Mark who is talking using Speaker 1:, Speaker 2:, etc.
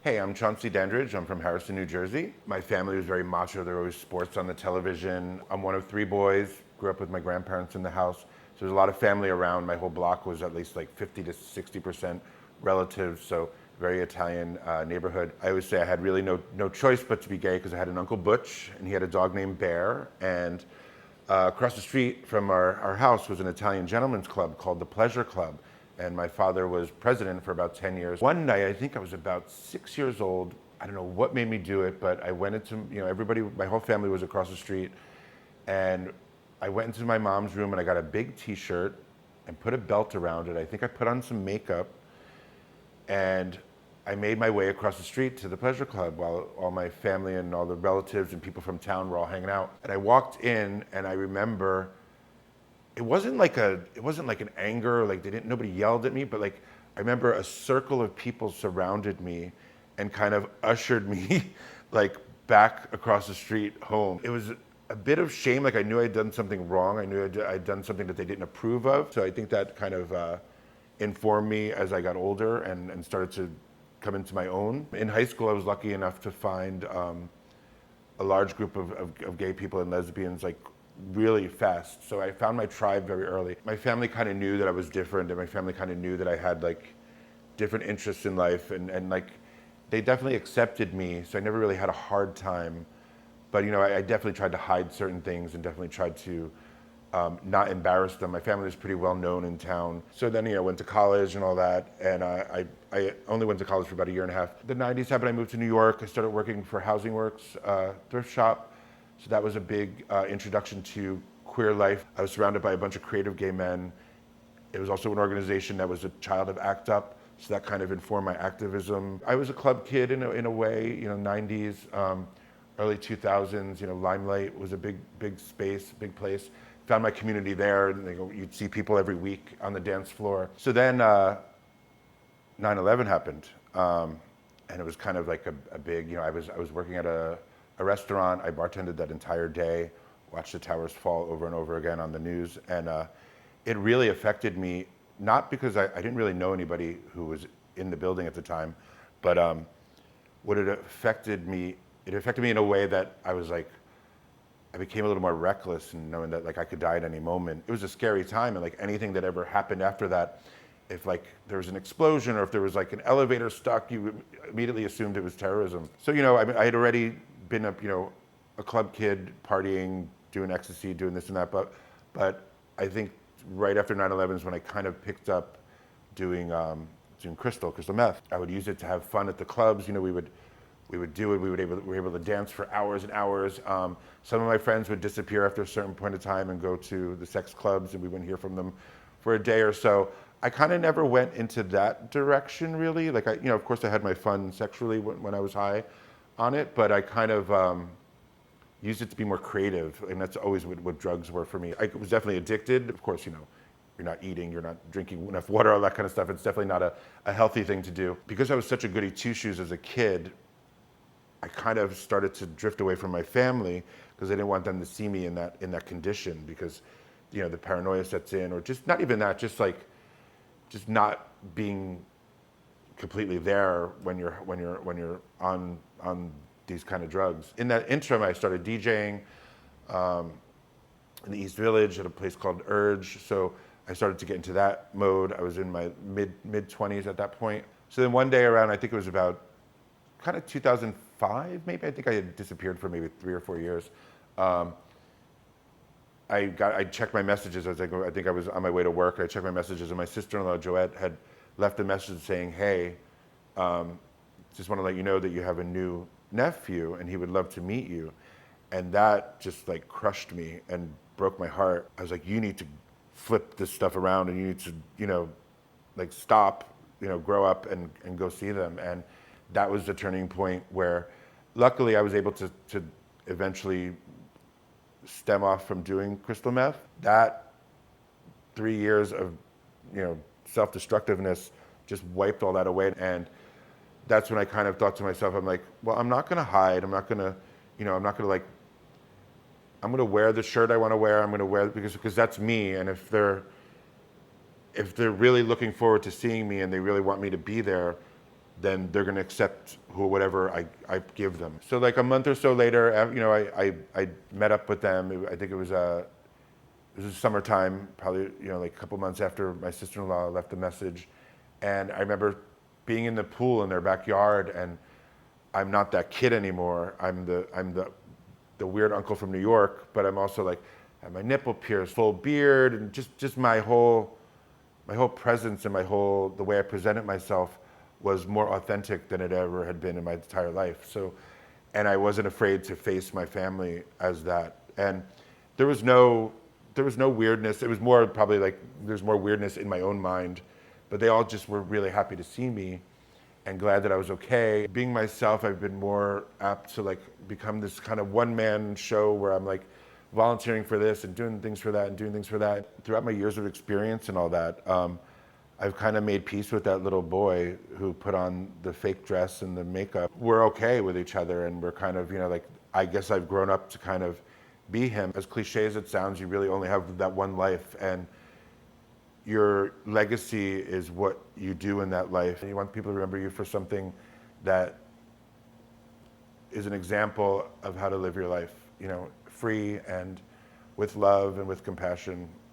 Speaker 1: Hey, I'm Chauncey Dandridge. I'm from Harrison, New Jersey. My family was very macho. There were always sports on the television. I'm one of three boys. Grew up with my grandparents in the house. So there's a lot of family around. My whole block was at least like 50 to 60% relatives. So very Italian neighborhood. I always say I had really no choice but to be gay because I had an Uncle Butch and he had a dog named Bear. And across the street from our house was an Italian gentleman's club called the Pleasure Club. And my father was president for about 10 years. One night, I think I was about 6 years old. I don't know what made me do it, but I went into, everybody, my whole family was across the street. And I went into my mom's room and I got a big t-shirt and put a belt around it. I think I put on some makeup and I made my way across the street to the Pleasure Club while all my family and all the relatives and people from town were all hanging out. And I walked in and I remember it wasn't like an anger, like nobody yelled at me, but like I remember a circle of people surrounded me and kind of ushered me like back across the street home. It was a bit of shame, like I knew I'd done something wrong. I knew I'd done something that they didn't approve of. So I think that kind of informed me as I got older and started to come into my own. In high school, I was lucky enough to find a large group of gay people and lesbians like really fast. So I found my tribe very early. My family kind of knew that I was different and my family kind of knew that I had like different interests in life and like they definitely accepted me. So I never really had a hard time. But I definitely tried to hide certain things and definitely tried to not embarrass them. My family was pretty well known in town. So then I went to college and all that, and I only went to college for about a year and a half. The 90s happened, I moved to New York. I started working for Housing Works, thrift shop. So that was a big introduction to queer life. I was surrounded by a bunch of creative gay men. It was also an organization that was a child of ACT UP, so that kind of informed my activism. I was a club kid in a way, 90s, early 2000s, Limelight was a big space, big place. Found my community there, and you'd see people every week on the dance floor. So then 9/11 happened, and it was kind of like a big, I was working at a restaurant. I bartended that entire day, watched the towers fall over and over again on the news, and it really affected me, not because I didn't really know anybody who was in the building at the time, but what it affected me in a way that I was like, I became a little more reckless and knowing that like I could die at any moment. It was a scary time, and like anything that ever happened after that, if like there was an explosion or if there was like an elevator stuck, you immediately assumed it was terrorism. So I had already been a club kid, partying, doing ecstasy, doing this and that, but I think right after 9/11 is when I kind of picked up doing crystal meth. I would use it to have fun at the clubs. We would do it. We were able to dance for hours and hours. Some of my friends would disappear after a certain point of time and go to the sex clubs, and we wouldn't hear from them for a day or so. I kind of never went into that direction really. Like of course I had my fun sexually when I was high on it, but I kind of used it to be more creative, and that's always what drugs were for me. I was definitely addicted. Of course, you're not eating, you're not drinking enough water, all that kind of stuff. It's definitely not a healthy thing to do. Because I was such a goody two-shoes as a kid, I kind of started to drift away from my family because I didn't want them to see me in that condition, because the paranoia sets in, or just not even that, just not being completely there when you're on these kind of drugs. In that interim, I started DJing in the East Village at a place called Urge. So I started to get into that mode. I was in my mid 20s at that point. So then one day around, I think it was about kind of 2005, maybe. I think I had disappeared for maybe 3 or 4 years. I checked my messages as I go. I think I was on my way to work. I checked my messages, and my sister-in-law Joette had left a message saying, "Hey, just want to let you know that you have a new nephew, and he would love to meet you." And that just like crushed me and broke my heart. I was like, "You need to flip this stuff around, and you need to, like stop, grow up and go see them." And that was the turning point where, luckily, I was able to eventually stem off from doing crystal meth. That 3 years of, self-destructiveness just wiped all that away. And that's when I kind of thought to myself, I'm like, well, I'm not going to hide. I'm not going to, I'm going to wear the shirt I want to wear. I'm going to wear it because that's me. And if they're really looking forward to seeing me and they really want me to be there, then they're going to accept whatever I give them. So like a month or so later, I met up with them. I think it was summertime, probably like a couple months after my sister-in-law left the message, and I remember being in the pool in their backyard, and I'm not that kid anymore. I'm the weird uncle from New York, but I'm also like I have my nipple pierced, full beard, and just my whole presence and the way I presented myself was more authentic than it ever had been in my entire life. So, and I wasn't afraid to face my family as that. And there was no weirdness. It was more probably like there's more weirdness in my own mind, but they all just were really happy to see me and glad that I was okay. Being myself, I've been more apt to like become this kind of one-man show where I'm like volunteering for this and doing things for that and doing things for that. Throughout my years of experience and all that, I've kind of made peace with that little boy who put on the fake dress and the makeup. We're okay with each other, and we're kind of, like, I guess I've grown up to kind of be him. As cliche as it sounds, you really only have that one life, and your legacy is what you do in that life. And you want people to remember you for something that is an example of how to live your life, free and with love and with compassion.